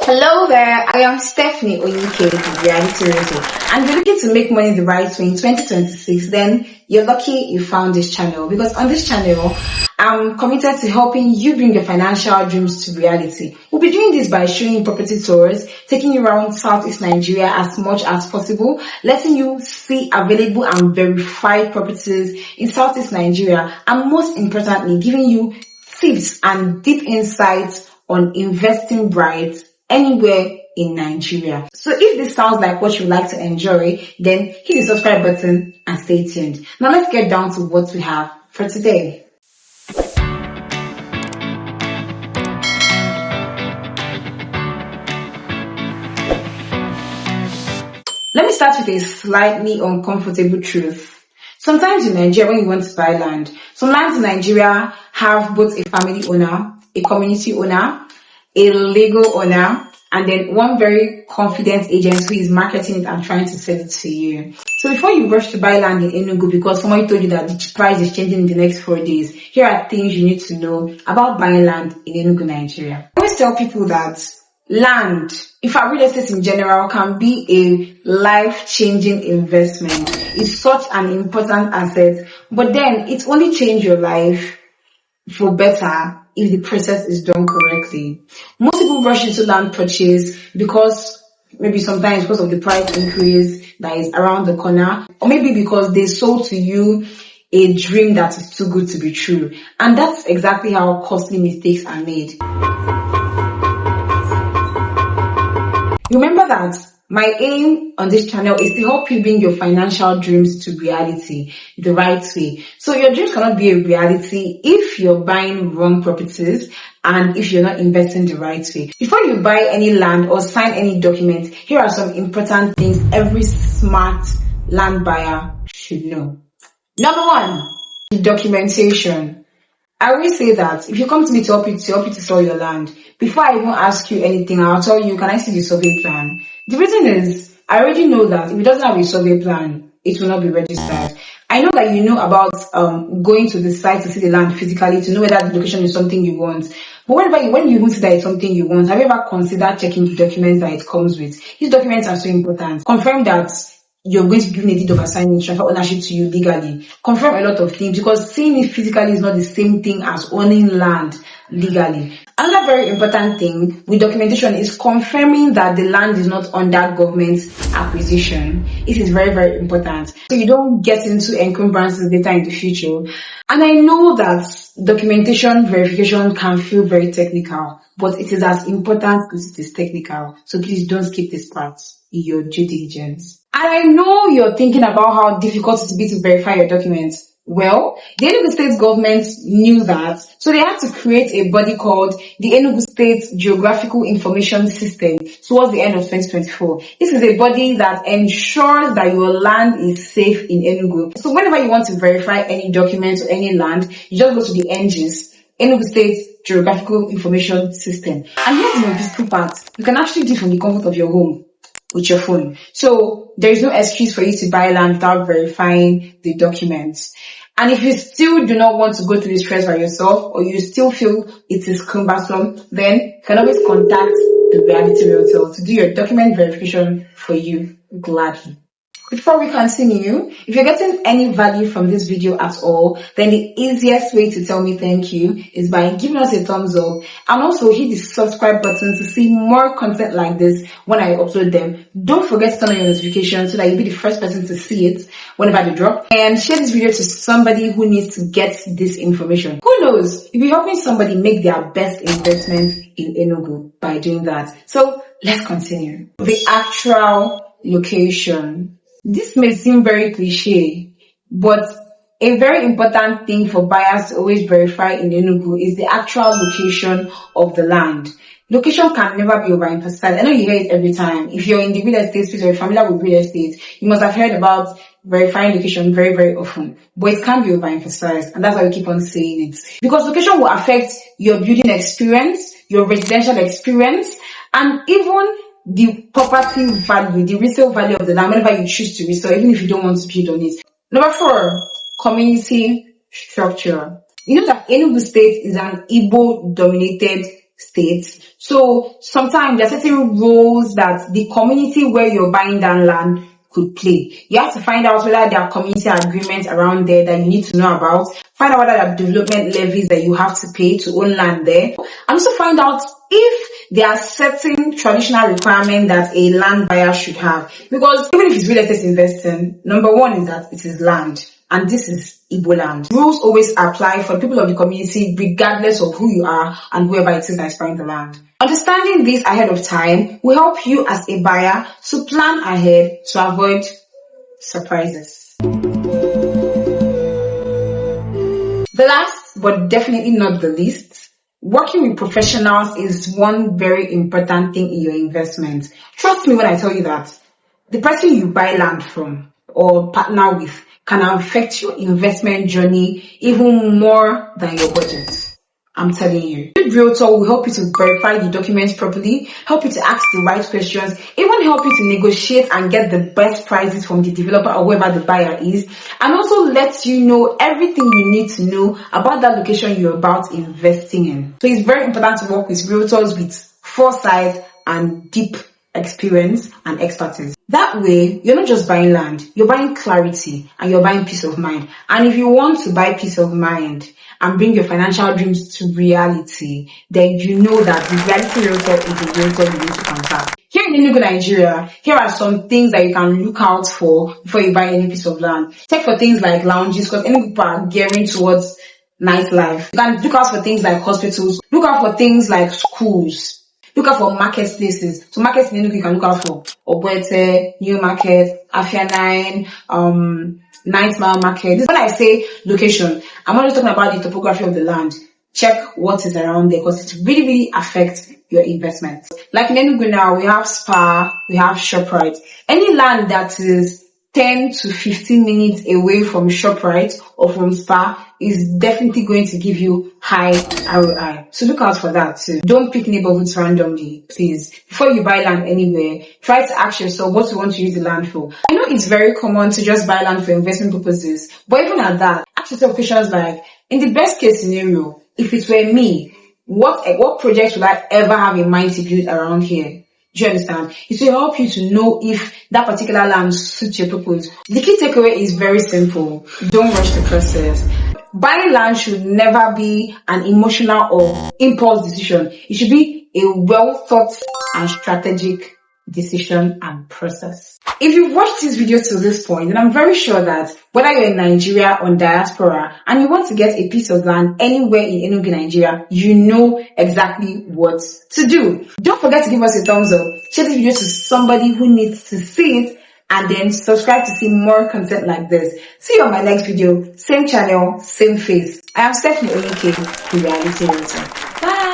Hello there, I am Stephanie Oyike, the Reality Realtor, and if you're looking to make money the right way in 2026, then you're lucky you found this channel, because on this channel, I'm committed to helping you bring your financial dreams to reality. We'll be doing this by showing you property tours, taking you around Southeast Nigeria as much as possible, letting you see available and verified properties in Southeast Nigeria, and most importantly, giving you tips and deep insights on investing bright anywhere in Nigeria. So if this sounds like what you'd like to enjoy, then hit the subscribe button and stay tuned. Now let's get down to what we have for today. Let me start with a slightly uncomfortable truth. Sometimes in Nigeria, when you want to buy land, some lands in Nigeria have both a family owner, a community owner, a legal owner, and then one very confident agent who is marketing it and trying to sell it to you. So before you rush to buy land in Enugu because somebody told you that the price is changing in the next 4 days, here are things you need to know about buying land in Enugu, Nigeria. I always tell people that land, in fact real estate in general, can be a life-changing investment. It's such an important asset, but then it only changes your life for better if the process is done correctly. Most people rush into land purchase because maybe sometimes because of the price increase that is around the corner, or maybe because they sold to you a dream that is too good to be true. And that's exactly how costly mistakes are made. Remember that my aim on this channel is to help you bring your financial dreams to reality the right way. So your dreams cannot be a reality if you're buying wrong properties and if you're not investing the right way. Before you buy any land or sign any document, here are some important things every smart land buyer should know. Number one, the documentation. I always say that if you come to me to help you to sell your land, before I even ask you anything, I'll tell you, can I see the survey plan? The reason is, I already know that if it doesn't have a survey plan, it will not be registered. I know that you know about going to the site to see the land physically, to know whether the location is something you want. But when you even see that it's something you want, have you ever considered checking the documents that it comes with? These documents are so important. Confirm that you're going to be given a deed of assignment, transfer ownership to you legally. Confirm a lot of things, because seeing it physically is not the same thing as owning land legally. Another very important thing with documentation is confirming that the land is not under government acquisition. It is very, very important, so you don't get into encumbrances later in the future. And I know that documentation verification can feel very technical, but it is as important as it is technical. So please don't skip this part in your due diligence. And I know you're thinking about how difficult it will be to verify your documents. Well, the Enugu State government knew that, so they had to create a body called the Enugu State Geographical Information System towards the end of 2024. This is a body that ensures that your land is safe in Enugu. So whenever you want to verify any documents or any land, you just go to the ENGIS, Enugu State Geographical Information System. And here's the beautiful part. You can actually do it from the comfort of your home with your phone. So there is no excuse for you to buy land without verifying the documents. And if you still do not want to go through this stress by yourself, or you still feel it is cumbersome, then you can always contact the Reality Realtor to do your document verification for you gladly. Before we continue, if you're getting any value from this video at all, then the easiest way to tell me thank you is by giving us a thumbs up, and also hit the subscribe button to see more content like this when I upload them. Don't forget to turn on your notifications so that you'll be the first person to see it whenever they drop. And share this video to somebody who needs to get this information. Who knows, you'll be helping somebody make their best investment in Enugu by doing that. So let's continue. The actual location. This may seem very cliche, but a very important thing for buyers to always verify in Enugu is the actual location of the land. Location can never be overemphasized. I know you hear it every time. If you're in the real estate space or you're familiar with real estate, you must have heard about verifying location very, very often. But it can't be overemphasized, and that's why we keep on saying it. Because location will affect your building experience, your residential experience, and even the property value, the resale value of the land whenever you choose to resell, even if you don't want to build on it. Number 4, community structure. You know that Enugu State is an Igbo-dominated states. So sometimes there are certain roles that the community where you're buying that land could play. You have to find out whether there are community agreements around there that you need to know about. Find out whether there are development levies that you have to pay to own land there. And also find out if there are certain traditional requirements that a land buyer should have. Because even if it's real estate investing, number one is that it is land. And this is Igbo land. Rules always apply for people of the community regardless of who you are and whoever it is that is buying the land. Understanding this ahead of time will help you as a buyer to plan ahead to avoid surprises. The last, but definitely not the least, working with professionals is one very important thing in your investment. Trust me when I tell you that the person you buy land from or partner with can affect your investment journey even more than your budget. I'm telling you. The Realtor will help you to verify the documents properly, help you to ask the right questions, even help you to negotiate and get the best prices from the developer or whoever the buyer is, and also lets you know everything you need to know about that location you're about investing in. So it's very important to work with realtors with foresight and deep experience and expertise. That way, you're not just buying land, you're buying clarity and you're buying peace of mind. And if you want to buy peace of mind and bring your financial dreams to reality, then you know that the reality realtor is the realtor you need to contact. Here in Enugu, Nigeria, here are some things that you can look out for before you buy any piece of land. Check for things like lounges, because Enugu people are gearing towards nightlife. You can look out for things like hospitals, look out for things like schools. Look out for marketplaces. So markets in Enugu you can look out for Obuete, New Market, Afia 9, Ninth Mile Market. When I say location, I'm not just talking about the topography of the land. Check what is around there because it really affects your investment. Like in Enugu now, we have Spa, we have ShopRite. Any land that is 10 to 15 minutes away from ShopRite or from Spa is definitely going to give you high ROI. So look out for that too. Don't pick neighborhoods randomly, please. Before you buy land anywhere, try to ask yourself what you want to use the land for. I know it's very common to just buy land for investment purposes, but even at that, ask yourself questions like, in the best case scenario, if it were me, what projects would I ever have in mind to build around here? Do you understand? It will help you to know if that particular land suits your purpose. The key takeaway is very simple. Don't rush the process. Buying land should never be an emotional or impulse decision. It should be a well thought and strategic decision and process. If you've watched this video to this point, then I'm very sure that whether you're in Nigeria or Diaspora and you want to get a piece of land anywhere in Enugu, Nigeria, you know exactly what to do. Don't forget to give us a thumbs up, share this video to somebody who needs to see it, and then subscribe to see more content like this. See you on my next video. Same channel, same face. I am Stephanie Oyinke, the Reality Realtor. Bye!